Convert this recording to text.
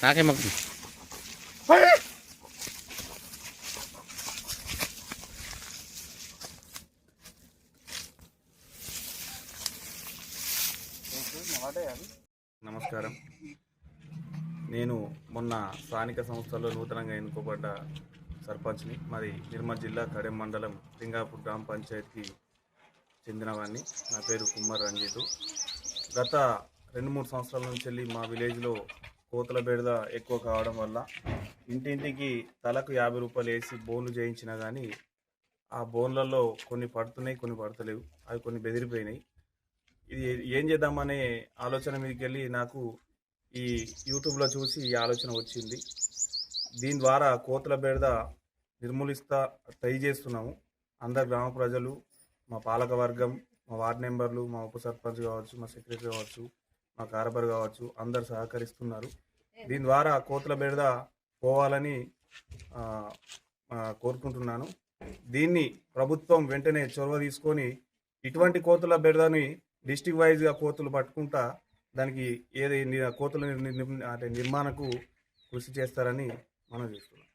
నాకే మొక్క నమస్కారం. నేను మొన్న స్థానిక సంస్థల్లో నూతనంగా ఎన్నుకోబడ్డ సర్పంచ్ని. మరి నిర్మల్ జిల్లా కడెం మండలం లింగాపూర్ గ్రామ పంచాయతీకి చెందినవాడిని. నా పేరు కుమ్మర్ రంజితు. గత 2-3 సంవత్సరాల నుంచి వెళ్ళి మా విలేజ్లో కోతుల బెడద ఎక్కువ కావడం వల్ల ఇంటింటికి తలకు 50 రూపాయలు వేసి బోన్లు చేయించినా కానీ ఆ బోన్లలో కొన్ని పడుతున్నాయి, కొన్ని పడతలేవు. అవి కొన్ని బెదిరిపోయినాయి. ఇది ఏం చేద్దామనే ఆలోచన మీదకి వెళ్ళి నాకు ఈ యూట్యూబ్లో చూసి ఈ ఆలోచన వచ్చింది. దీని ద్వారా కోతుల బెడద ట్రై చేస్తున్నాము. అందరు గ్రామ ప్రజలు, మా పాలక వర్గం, మా వార్డు మెంబర్లు, మా ఉప సర్పంచ్ కావచ్చు, మా సెక్రటరీ కావచ్చు, మా కార్బర్ కావచ్చు, అందరు సహకరిస్తున్నారు. దీని ద్వారా కోతుల బెడద పోవాలని కోరుకుంటున్నాను. దీన్ని ప్రభుత్వం వెంటనే చొరవ తీసుకొని ఇటువంటి కోతుల బెడదని డిస్టిక్ వైజ్గా కోతులు పట్టుకుంటా దానికి కోతుల నిర్మాణకు కృషి చేస్తారని మనం చూస్తున్నాం.